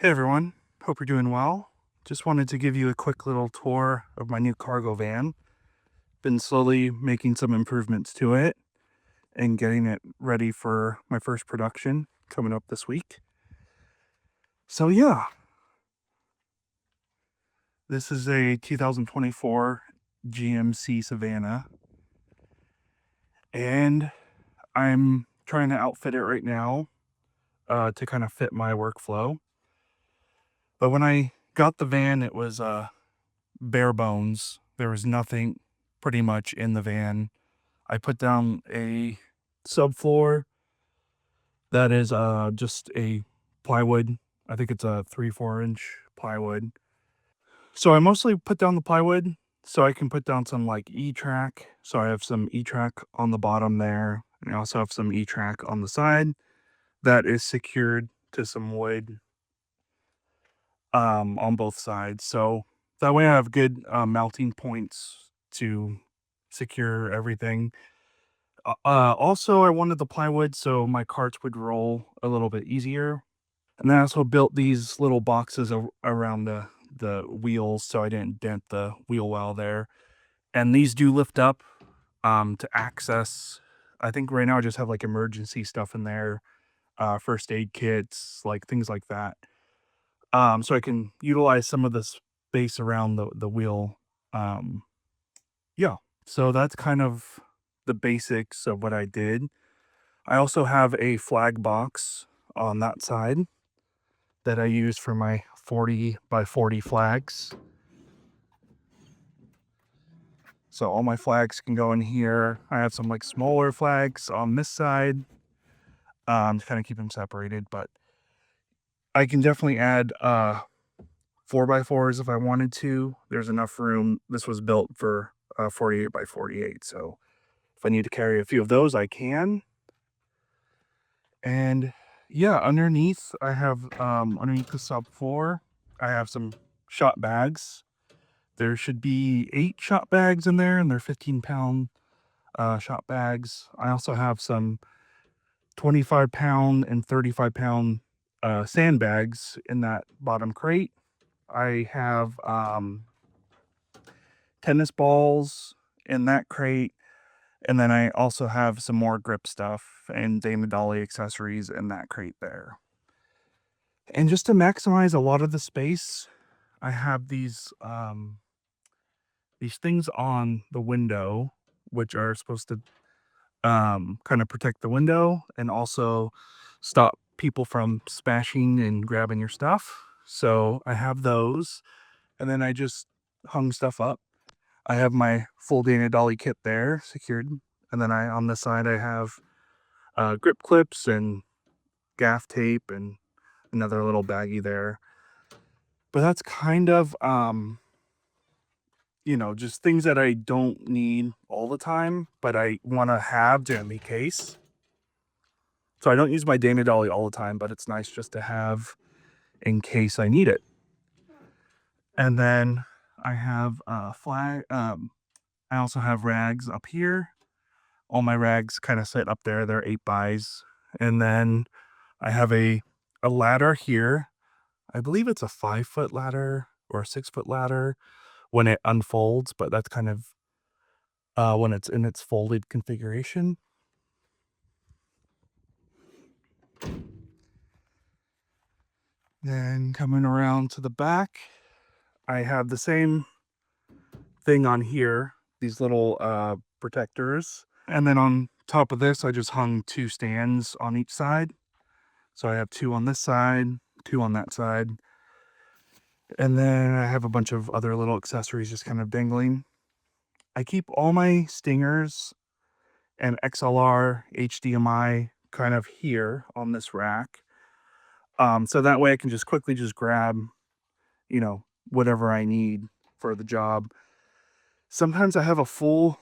Hey everyone, hope you're doing well. Just wanted to give you a quick little tour of my new cargo van. Been slowly making some improvements to it and getting it ready for my first production coming up this week. So yeah, this is a 2024 GMC Savannah, and I'm trying to outfit it right now to kind of fit my workflow. But when I got the van, it was bare bones. There was nothing pretty much in the van. I put down a subfloor that is just a plywood. I think it's a 3-4 inch plywood. So I mostly put down the plywood so I can put down some like E-track. So I have some E-track on the bottom there. And I also have some E-track on the side that is secured to some wood on both sides. So that way I have good mounting points to secure everything. Also, I wanted the plywood so my carts would roll a little bit easier. And then I also built these little boxes around the wheels so I didn't dent the wheel well there. And these do lift up to access. I think right now I just have like emergency stuff in there, first aid kits, like things like that. So I can utilize some of the space around the wheel. Um, yeah. So that's kind of the basics of what I did. I also have a flag box on that side that I use for my 40 by 40 flags. So all my flags can go in here. I have some like smaller flags on this side to kind of keep them separated, but I can definitely add 4 by 4s if I wanted to. There's enough room. This was built for 48 by 48, so if I need to carry a few of those, I can. And yeah, underneath I have underneath the subfloor, I have some shot bags. There should be 8 shot bags in there, and they're 15-pound shot bags. I also have some 25-pound and 35-pound sandbags in that bottom crate. I have tennis balls in that crate, and then I also have some more grip stuff and Dame Dolly accessories in that crate there. And just to maximize a lot of the space, I have these things on the window, which are supposed to kind of protect the window and also stop people from smashing and grabbing your stuff. So I have those, and then I just hung stuff up. I have my full Dana Dolly kit there secured, and then I on this side I have grip clips and gaff tape and another little baggie there. But that's kind of just things that I don't need all the time, but I want to have just in case. So I don't use my Dana Dolly all the time, but it's nice just to have in case I need it. And then I have a flag. I also have rags up here. All my rags kind of sit up there. They're 8 bys. And then I have a ladder here. I believe it's a 5-foot ladder or a 6-foot ladder when it unfolds, but that's kind of when it's in its folded configuration. Then coming around to the back, I have the same thing on here, these little protectors. And then on top of this, I just hung 2 stands on each side. So I have 2 on this side, 2 on that side. And then I have a bunch of other little accessories just kind of dangling. I keep all my stingers and XLR HDMI kind of here on this rack. So that way I can just quickly just grab, whatever I need for the job. Sometimes I have a full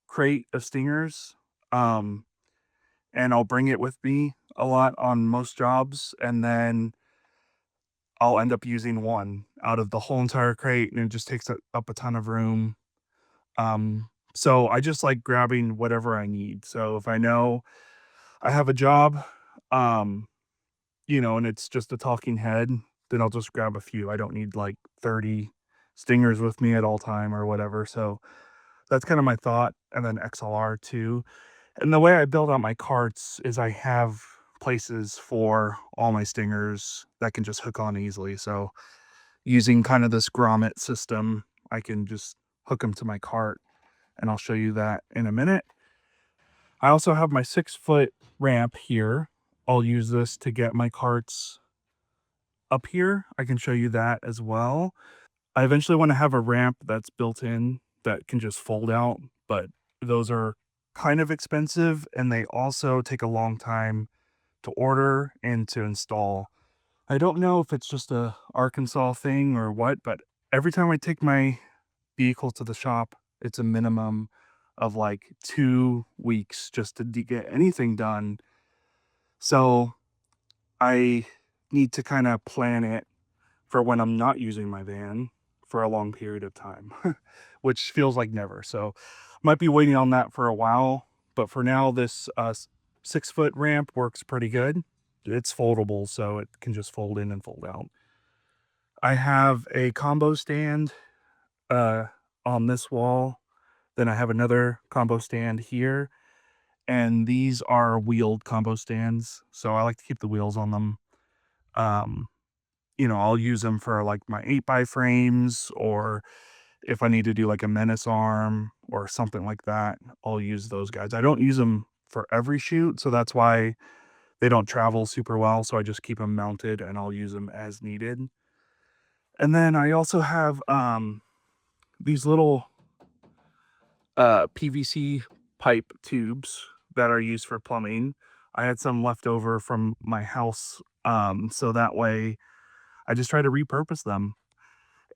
crate of stingers, um, and I'll bring it with me a lot on most jobs, and then I'll end up using one out of the whole entire crate, and it just takes up a ton of room. So I just like grabbing whatever I need. So if I know I have a job, um, and it's just a talking head, then I'll just grab a few. I don't need like 30 stingers with me at all time or whatever. So that's kind of my thought. And then XLR too. And the way I build out my carts is I have places for all my stingers that can just hook on easily. So using kind of this grommet system, I can just hook them to my cart, and I'll show you that in a minute. I also have my 6-foot ramp here. I'll use this to get my carts up here. I can show you that as well. I eventually want to have a ramp that's built in that can just fold out, but those are kind of expensive and they also take a long time to order and to install. I don't know if it's just a Arkansas thing or what, but every time I take my vehicle to the shop, it's a minimum of like 2 weeks just to get anything done. So I need to kind of plan it for when I'm not using my van for a long period of time, which feels like never. So might be waiting on that for a while, but for now, this 6-foot ramp works pretty good. It's foldable, so it can just fold in and fold out. I have a combo stand uh, on this wall. Then I have another combo stand here, and these are wheeled combo stands. So I like to keep the wheels on them. Um, I'll use them for like my 8x frames, or if I need to do like a menace arm or something like that, I'll use those guys. I don't use them for every shoot, so that's why they don't travel super well. So I just keep them mounted and I'll use them as needed. And then I also have these little PVC pipe tubes that are used for plumbing. I had some left over from my house, so that way I just try to repurpose them,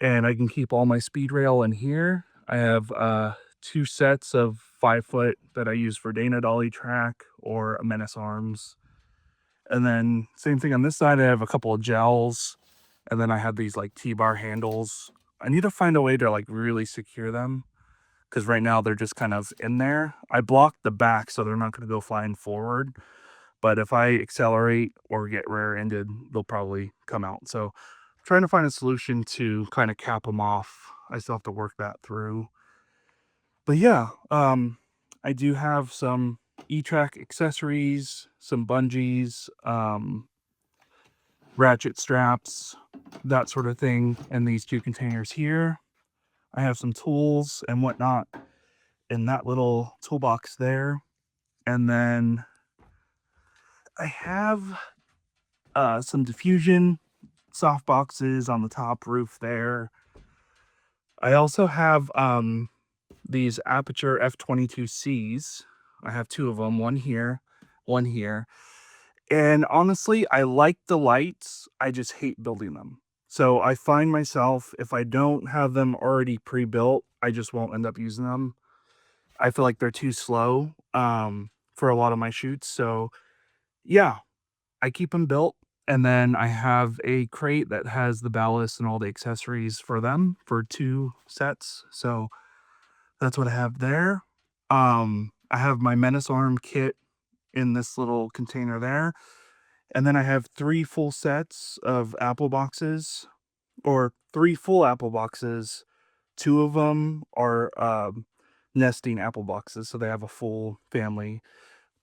and I can keep all my speed rail in here. I have 2 sets of 5-foot that I use for Dana dolly track or menace arms. And then same thing on this side, I have a couple of gels, and then I have these like T-bar handles. I need to find a way to like really secure them because right now they're just kind of in there. I blocked the back so they're not going to go flying forward, but if I accelerate or get rear-ended, they'll probably come out. So I'm trying to find a solution to kind of cap them off. I still have to work that through. But yeah, I do have some E-Track accessories, some bungees, ratchet straps, that sort of thing, and these 2 containers here. I have some tools and whatnot in that little toolbox there. And then I have some diffusion soft boxes on the top roof there. I also have these Aperture F22Cs. I have 2 of them, one here, one here. And honestly, I like the lights. I just hate building them. So I find myself, if I don't have them already pre-built, I just won't end up using them. I feel like they're too slow for a lot of my shoots. So yeah, I keep them built. And then I have a crate that has the ballast and all the accessories for them for 2 sets. So that's what I have there. I have my menace arm kit in this little container there. And then I have 3 full sets of apple boxes, or 3 full apple boxes. 2 of them are nesting apple boxes, so they have a full family.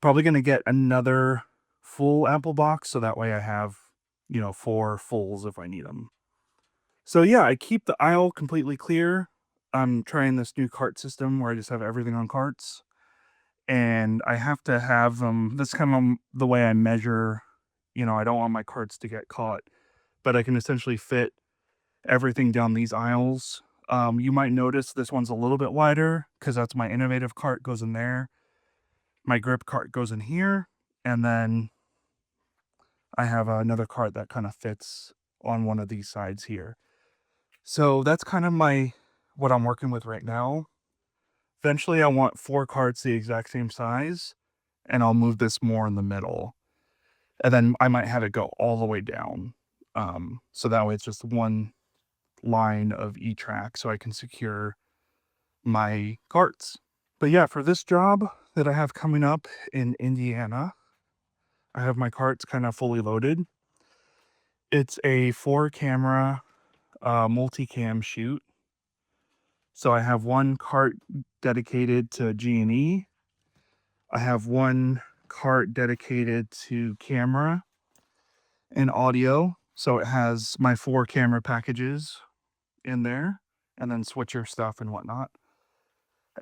Probably going to get another full apple box, so that way I have, 4 fulls if I need them. So yeah, I keep the aisle completely clear. I'm trying this new cart system where I just have everything on carts, and I have to have them. That's kind of the way I measure. I don't want my carts to get caught, but I can essentially fit everything down these aisles. You might notice this one's a little bit wider because that's my innovative cart goes in there. My grip cart goes in here, and then I have another cart that kind of fits on one of these sides here. So that's kind of what I'm working with right now. Eventually, I want 4 carts the exact same size, and I'll move this more in the middle. And then I might have it go all the way down. So that way it's just one line of E-Track so I can secure my carts. But yeah, for this job that I have coming up in Indiana, I have my carts kind of fully loaded. It's a 4-camera multicam shoot. So I have one cart dedicated to G&E. I have one cart dedicated to camera and audio. So it has my 4 camera packages in there, and then switcher stuff and whatnot.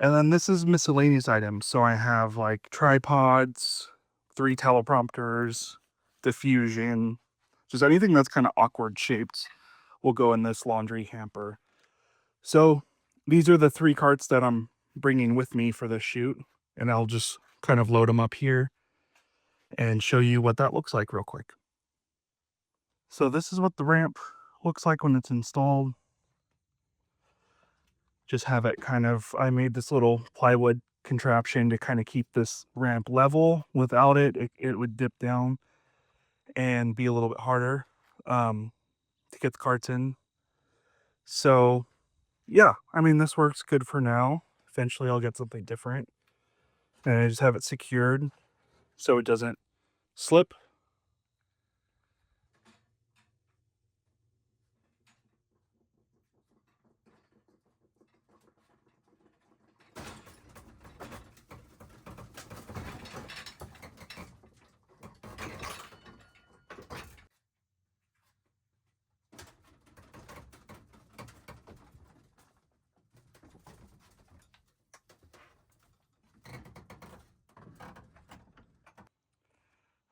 And then this is miscellaneous items. So I have like tripods, 3 teleprompters, diffusion, just anything that's kind of awkward shaped will go in this laundry hamper. So these are the 3 carts that I'm bringing with me for this shoot, and I'll just kind of load them up here and show you what that looks like real quick. So this is what the ramp looks like when it's installed. Just have it kind of, I made this little plywood contraption to kind of keep this ramp level. Without it, it would dip down and be a little bit harder to get the carts in. So yeah, I mean, this works good for now. Eventually I'll get something different. And I just have it secured so it doesn't slip.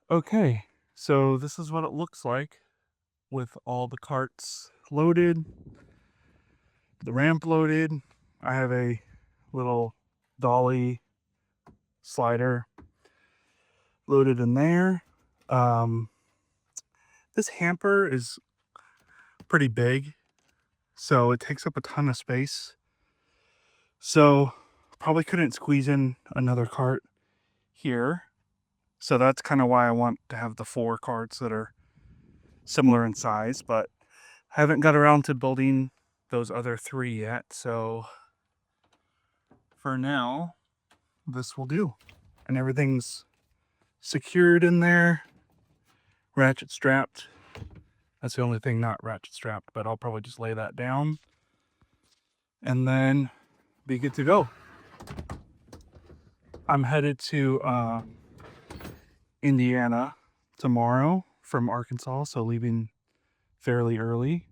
Okay, so this is what it looks like with all the carts loaded, the ramp loaded. I have a little dolly slider loaded in there. This hamper is pretty big, so it takes up a ton of space. So probably couldn't squeeze in another cart here. So that's kind of why I want to have the 4 carts that are similar in size, but I haven't got around to building those other 3 yet. So for now, this will do. And everything's secured in there, ratchet strapped. That's the only thing not ratchet strapped, but I'll probably just lay that down and then be good to go. I'm headed to Indiana tomorrow from Arkansas, so leaving fairly early,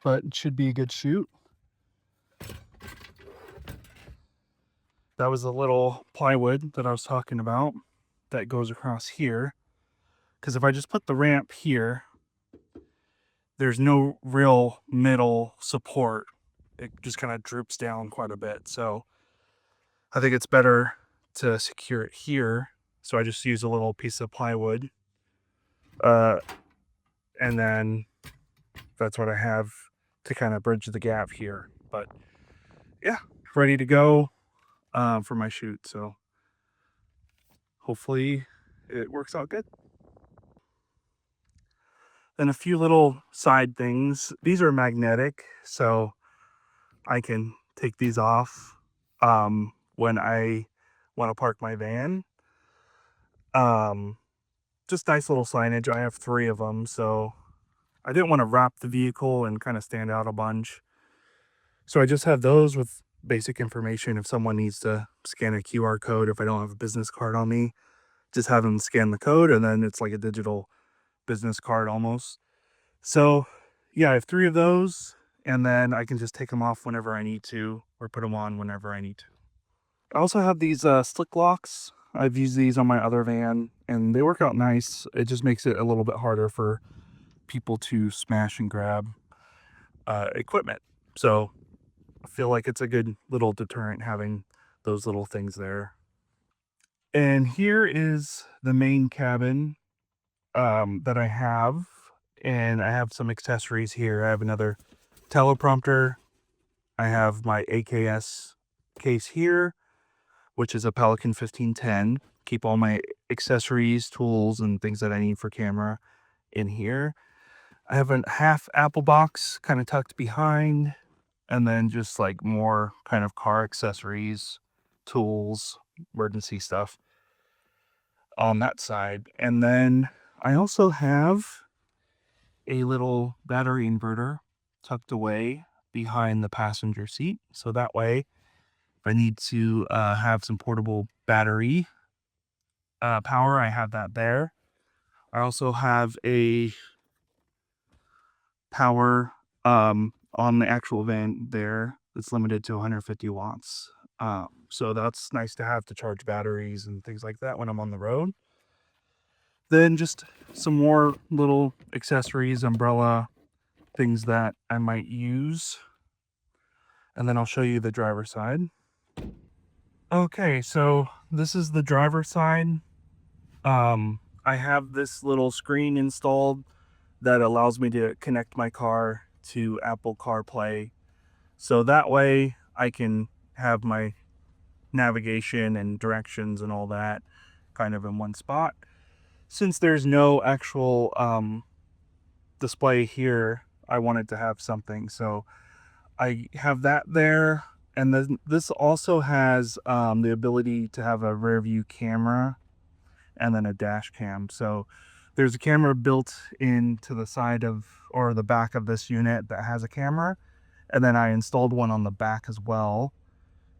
but it should be a good shoot. That was the little plywood that I was talking about that goes across here, because if I just put the ramp here, there's no real middle support. It just kind of droops down quite a bit. So I think it's better to secure it here. So I just use a little piece of plywood. And then that's what I have to kind of bridge the gap here. But yeah, ready to go for my shoot. So hopefully it works out good. Then a few little side things. These are magnetic, so I can take these off when I want to park my van. Just nice little signage. I have 3 of them, so I didn't want to wrap the vehicle and kind of stand out a bunch. So I just have those with basic information if someone needs to scan a QR code. If I don't have a business card on me, just have them scan the code, and then it's like a digital business card almost. So yeah, I have 3 of those, and then I can just take them off whenever I need to, or put them on whenever I need to. I also have these slick locks. I've used these on my other van, and they work out nice. It just makes it a little bit harder for people to smash and grab equipment. So I feel like it's a good little deterrent having those little things there. And here is the main cabin that I have, and I have some accessories here. I have another teleprompter. I have my AKS case here, which is a Pelican 1510. Keep all my accessories, tools, and things that I need for camera in here. I have a half Apple box kind of tucked behind, and then just like more kind of car accessories, tools, emergency stuff on that side. And then I also have a little battery inverter tucked away behind the passenger seat. So that way, if I need to have some portable battery power, I have that there. I also have a power on the actual van there that's limited to 150 watts. So that's nice to have to charge batteries and things like that when I'm on the road. Then just some more little accessories, umbrella, things that I might use. And then I'll show you the driver's side. Okay, so this is the driver's side. I have this little screen installed that allows me to connect my car to Apple CarPlay. So that way I can have my navigation and directions and all that kind of in one spot. Since there's no actual display here, I wanted to have something. So I have that there. And then this also has the ability to have a rear view camera and then a dash cam. So there's a camera built into the side of or the back of this unit that has a camera. And then I installed one on the back as well.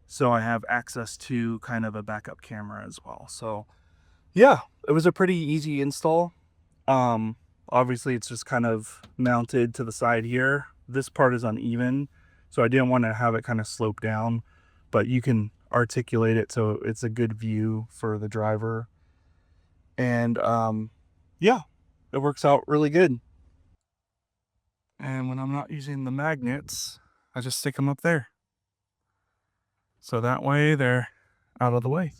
So I have access to kind of a backup camera as well. So yeah, it was a pretty easy install. Um, Obviously it's just kind of mounted to the side here. This part is uneven, so I didn't want to have it kind of slope down, but you can articulate it so it's a good view for the driver. And yeah, it works out really good. And when I'm not using the magnets, I just stick them up there. So that way they're out of the way.